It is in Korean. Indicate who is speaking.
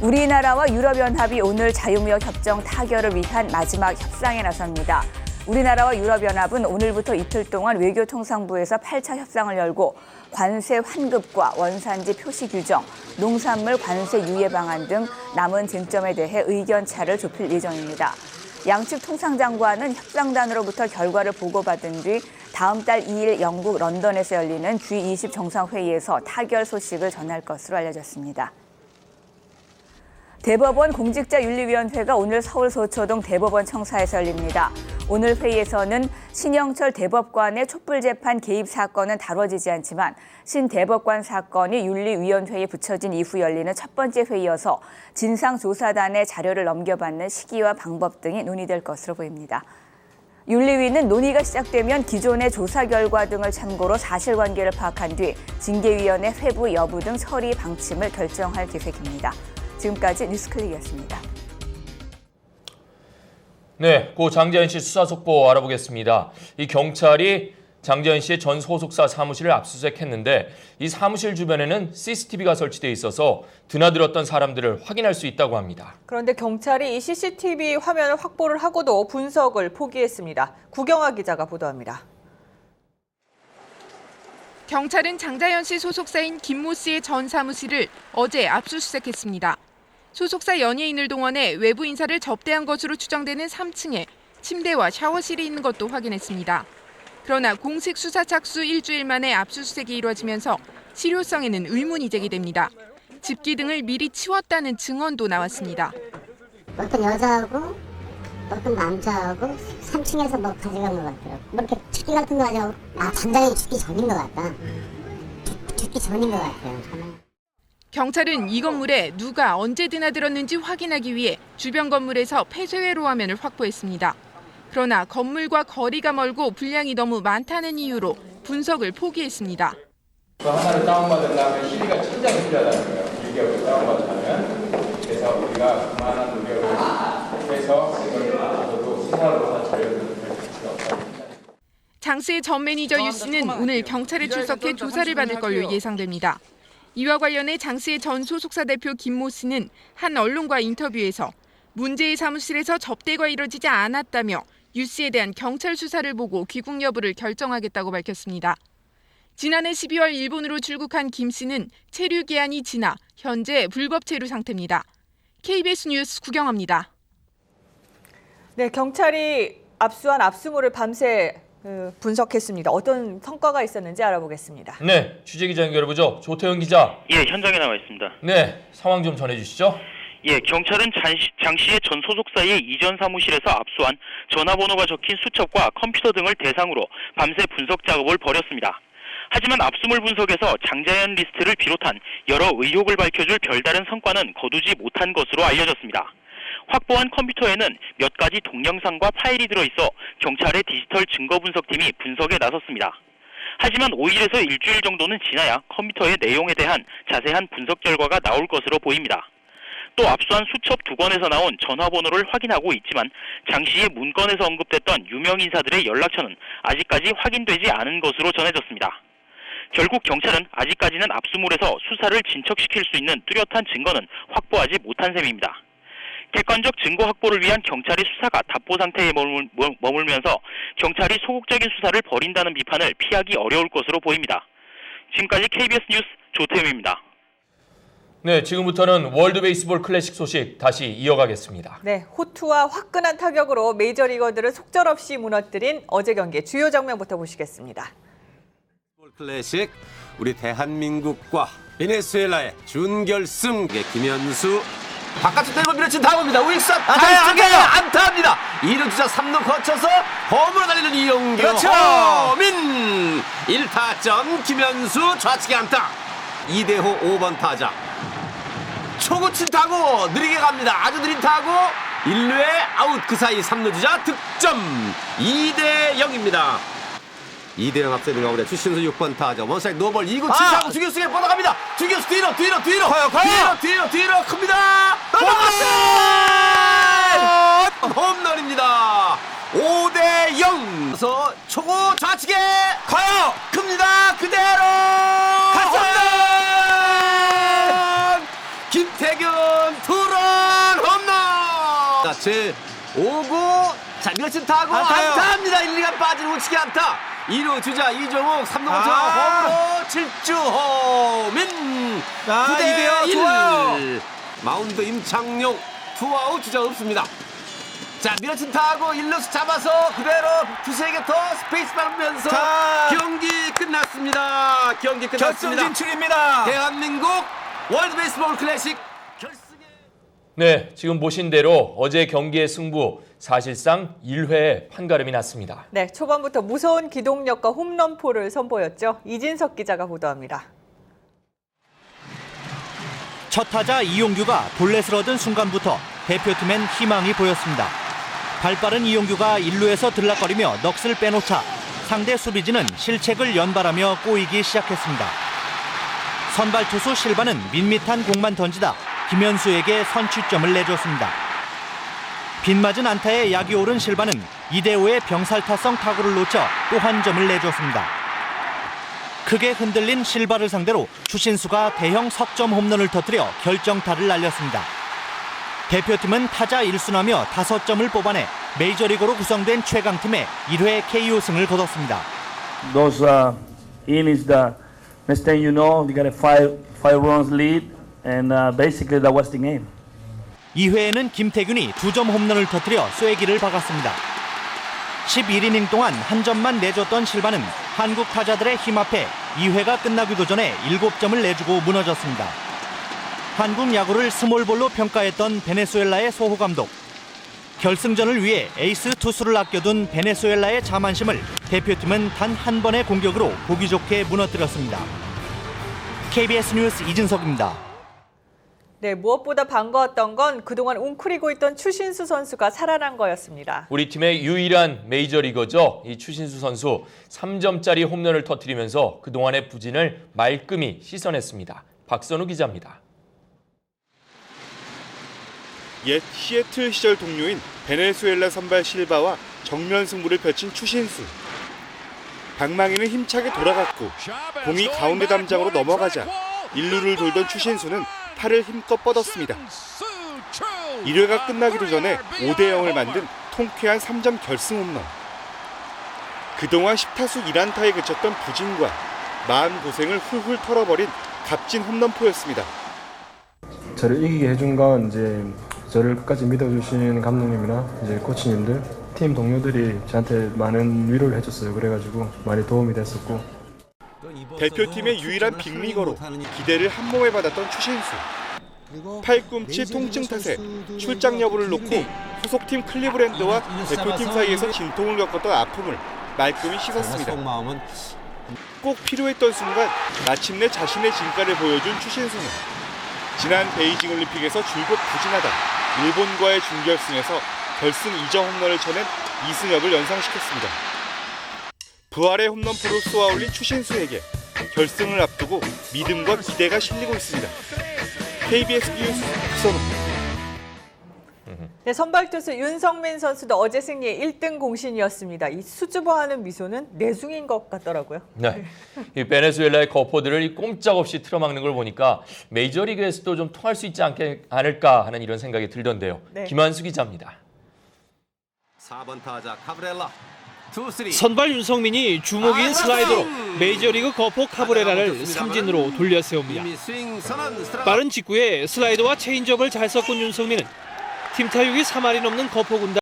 Speaker 1: 우리나라와 유럽연합이 오늘 자유무역 협정 타결을 위한 마지막 협상에 나섭니다. 우리나라와 유럽연합은 오늘부터 이틀 동안 외교통상부에서 8차 협상을 열고 관세 환급과 원산지 표시 규정, 농산물 관세 유예 방안 등 남은 쟁점에 대해 의견차를 좁힐 예정입니다. 양측 통상장관은 협상단으로부터 결과를 보고받은 뒤 다음 달 2일 영국 런던에서 열리는 G20 정상회의에서 타결 소식을 전할 것으로 알려졌습니다. 대법원 공직자윤리위원회가 오늘 서울 서초동 대법원 청사에서 열립니다. 오늘 회의에서는 신영철 대법관의 촛불재판 개입 사건은 다뤄지지 않지만 신 대법관 사건이 윤리위원회에 붙여진 이후 열리는 첫 번째 회의여서 진상조사단의 자료를 넘겨받는 시기와 방법 등이 논의될 것으로 보입니다. 윤리위는 논의가 시작되면 기존의 조사 결과 등을 참고로 사실관계를 파악한 뒤 징계위원회 회부 여부 등 처리 방침을 결정할 계획입니다. 지금까지 뉴스클릭이었습니다.
Speaker 2: 네, 고 장자연 씨 수사 속보 알아보겠습니다. 이 경찰이 장자연 씨의 전 소속사 사무실을 압수수색했는데 이 사무실 주변에는 CCTV가 설치돼 있어서 드나들었던 사람들을 확인할 수 있다고 합니다.
Speaker 3: 그런데 경찰이 이 CCTV 화면을 확보를 하고도 분석을 포기했습니다. 구경아 기자가 보도합니다.
Speaker 4: 경찰은 장자연 씨 소속사인 김모 씨의 전 사무실을 어제 압수수색했습니다. 소속사 연예인을 동원해 외부 인사를 접대한 것으로 추정되는 3층에 침대와 샤워실이 있는 것도 확인했습니다. 그러나 공식 수사 착수 일주일 만에 압수수색이 이루어지면서 실효성에는 의문이 제기됩니다. 집기 등을 미리 치웠다는 증언도 나왔습니다.
Speaker 5: 어떤 여자하고 어떤 남자하고 3층에서 뭐 가져간 것 같더라고. 뭐 이렇게 집기 같은 거 가져가고 장장이 죽기 전인 것 같다. 죽기 전인 것 같아요.
Speaker 4: 경찰은 이 건물에 누가 언제 드나들었는지 확인하기 위해 주변 건물에서 폐쇄회로 화면을 확보했습니다. 그러나 건물과 거리가 멀고 분량이 너무 많다는 이유로 분석을 포기했습니다.
Speaker 6: 그 하나를 다운받은 다음에 CD가 천장이 필요하다는 거예요. 길게 다운받으면. 그래서 우리가 그만한 노력을 해서 이걸 받아도 수사로 자료를 줄 수가 없다.
Speaker 4: 장 씨의 전 매니저 유 씨는 오늘 경찰에 출석해 조사를 받을 걸로 예상됩니다. 이와 관련해 장 씨의 전 소속사 대표 김모 씨는 한 언론과 인터뷰에서 문제의 사무실에서 접대가 이뤄지지 않았다며 유 씨에 대한 경찰 수사를 보고 귀국 여부를 결정하겠다고 밝혔습니다. 지난해 12월 일본으로 출국한 김 씨는 체류 기한이 지나 현재 불법 체류 상태입니다. KBS 뉴스 구경합니다.
Speaker 3: 네, 경찰이 압수한 압수물을 밤새 분석했습니다. 어떤 성과가 있었는지 알아보겠습니다.
Speaker 2: 네, 취재기자 연결해보죠. 조태현 기자.
Speaker 7: 예, 현장에 나와 있습니다.
Speaker 2: 네, 상황 좀 전해주시죠.
Speaker 7: 예, 경찰은 장 씨의 전 소속사의 이전 사무실에서 압수한 전화번호가 적힌 수첩과 컴퓨터 등을 대상으로 밤새 분석 작업을 벌였습니다. 하지만 압수물 분석에서 장자연 리스트를 비롯한 여러 의혹을 밝혀줄 별다른 성과는 거두지 못한 것으로 알려졌습니다. 확보한 컴퓨터에는 몇 가지 동영상과 파일이 들어있어 경찰의 디지털 증거분석팀이 분석에 나섰습니다. 하지만 5일에서 일주일 정도는 지나야 컴퓨터의 내용에 대한 자세한 분석 결과가 나올 것으로 보입니다. 또 압수한 수첩 2건에서 나온 전화번호를 확인하고 있지만 장 씨의 문건에서 언급됐던 유명 인사들의 연락처는 아직까지 확인되지 않은 것으로 전해졌습니다. 결국 경찰은 아직까지는 압수물에서 수사를 진척시킬 수 있는 뚜렷한 증거는 확보하지 못한 셈입니다. 객관적 증거 확보를 위한 경찰의 수사가 답보 상태에 머물면서 경찰이 소극적인 수사를 벌인다는 비판을 피하기 어려울 것으로 보입니다. 지금까지 KBS 뉴스 조태임입니다.
Speaker 2: 네, 지금부터는 월드 베이스볼 클래식 소식 다시 이어가겠습니다.
Speaker 3: 네, 호투와 화끈한 타격으로 메이저리거들을 속절없이 무너뜨린 어제 경기 주요 장면부터 보시겠습니다.
Speaker 8: 클래식 우리 대한민국과 베네수엘라의 준결승 김현수 바깥쪽 때리고 밀어친 다음입니다. 우익수 안타합니다. 2루 주자 3루 거쳐서 홈으로 달리는 이용규
Speaker 9: 그렇죠.
Speaker 8: 홈인 1타점 김현수 좌측에 안타 2대5 5번 타자 초구 친 타고 느리게 갑니다. 아주 느린 타고 1루에 아웃 그 사이 3루 주자 득점 2대0입니다. 2대0 앞서는 가운데 추신수 6번 타자 원사이드 노볼 2구 7사구 주교수에 뻗어갑니다. 주교수 뒤로 뒤로 큽니다. 홈런입니다. 5대0 그래서 초구 좌측에
Speaker 9: 가요.
Speaker 8: 큽니다. 그대로
Speaker 9: 갔습니다.
Speaker 8: 김태균 투런 홈런. 자, 제 5구. 자, 밀어친 타고
Speaker 9: 안타요.
Speaker 8: 안타입니다. 1, 2가 빠진 우측에 안타. 2루 주자 이종욱 3루 고쳐 홈으로 7주 홈인. 9대 1.
Speaker 9: 좋아요.
Speaker 8: 마운드 임창용 투아웃 주자 없습니다. 자, 밀어친 타고 1루수 잡아서 그대로 두세개 더 스페이스 밟으면서
Speaker 9: 자.
Speaker 8: 경기 끝났습니다. 경기
Speaker 9: 결승
Speaker 8: 끝났습니다.
Speaker 9: 진출입니다.
Speaker 8: 대한민국 월드 베이스볼 클래식 결승에.
Speaker 2: 네, 지금 보신 대로 어제 경기의 승부 사실상 1회에 판가름이 났습니다.
Speaker 3: 네, 초반부터 무서운 기동력과 홈런포를 선보였죠. 이진석 기자가 보도합니다.
Speaker 10: 첫 타자 이용규가 볼넷을 얻은 순간부터 대표팀엔 희망이 보였습니다. 발빠른 이용규가 1루에서 들락거리며 넋을 빼놓자 상대 수비진은 실책을 연발하며 꼬이기 시작했습니다. 선발 투수 실바는 밋밋한 공만 던지다 김현수에게 선취점을 내줬습니다. 빗맞은 안타에 약이 오른 실바는 이대호의 병살타성 타구를 놓쳐 또 한 점을 내줬습니다. 크게 흔들린 실바를 상대로 추신수가 대형 석점 홈런을 터뜨려 결정타를 날렸습니다. 대표팀은 타자 1순하며 5점을 뽑아내 메이저리그로 구성된 최강팀의 1회 KO승을 거뒀습니다.
Speaker 11: Those innings, the next thing you know, you got a five runs lead, and basically that was the game.
Speaker 10: 2회에는 김태균이 2점 홈런을 터뜨려 쐐기를 박았습니다. 11이닝 동안 한 점만 내줬던 실바는 한국 타자들의 힘 앞에 2회가 끝나기도 전에 7점을 내주고 무너졌습니다. 한국 야구를 스몰볼로 평가했던 베네수엘라의 소호 감독. 결승전을 위해 에이스 투수를 아껴둔 베네수엘라의 자만심을 대표팀은 단 한 번의 공격으로 보기 좋게 무너뜨렸습니다. KBS 뉴스 이진석입니다.
Speaker 3: 네, 무엇보다 반가웠던 건 그동안 웅크리고 있던 추신수 선수가 살아난 거였습니다.
Speaker 2: 우리 팀의 유일한 메이저리거죠. 이 추신수 선수 3점짜리 홈런을 터뜨리면서 그동안의 부진을 말끔히 씻어냈습니다. 박선우 기자입니다.
Speaker 12: 옛 시애틀 시절 동료인 베네수엘라 선발 실바와 정면 승부를 펼친 추신수. 방망이는 힘차게 돌아갔고 공이 가운데 담장으로 넘어가자 1루를 돌던 추신수는 팔을 힘껏 뻗었습니다. 1회가 끝나기도 전에 5대 0을 만든 통쾌한 3점 결승 홈런. 그동안 10타수 1안타에 그쳤던 부진과 마음고생을 훌훌 털어버린 값진 홈런포였습니다.
Speaker 13: 저를 이기게 해준 건 이제 저를 끝까지 믿어주신 감독님이나 이제 코치님들, 팀 동료들이 저한테 많은 위로를 해줬어요. 그래가지고 많이 도움이 됐었고.
Speaker 12: 대표팀의 유일한 빅리거로 기대를 한몸에 받았던 추신수. 팔꿈치 통증 탓에 출장 여부를 놓고 소속팀 클리브랜드와 대표팀 사이에서 진통을 겪었던 아픔을 말끔히 씻었습니다. 꼭 필요했던 순간 마침내 자신의 진가를 보여준 추신수는 지난 베이징 올림픽에서 줄곧 부진하다 일본과의 준결승에서 결승 2점 홈런을 쳐낸 이승엽을 연상시켰습니다. 부활의 홈런포를 쏘아올린 추신수에게 결승을 앞두고 믿음과 기대가 실리고 있습니다. KBS 뉴스 박선우입니다.
Speaker 3: 네, 선발 투수 윤성민 선수도 어제 승리의 1등 공신이었습니다. 이 수줍어하는 미소는 내숭인 것 같더라고요.
Speaker 2: 네, 이 베네수엘라의 거포들을 이 꼼짝없이 틀어막는 걸 보니까 메이저리그에서도 좀 통할 수 있지 않을까 하는 이런 생각이 들던데요.
Speaker 3: 네.
Speaker 2: 김한수 기자입니다.
Speaker 8: 4번 타자 카브렐라.
Speaker 14: 선발 윤성민이 주목인 슬라이더로 메이저리그 거포 카브레라를 삼진으로 돌려세웁니다. 빠른 직구에 슬라이더와 체인지업을 잘 섞은 윤성민은 팀 타율이 3할이 넘는 거포 군단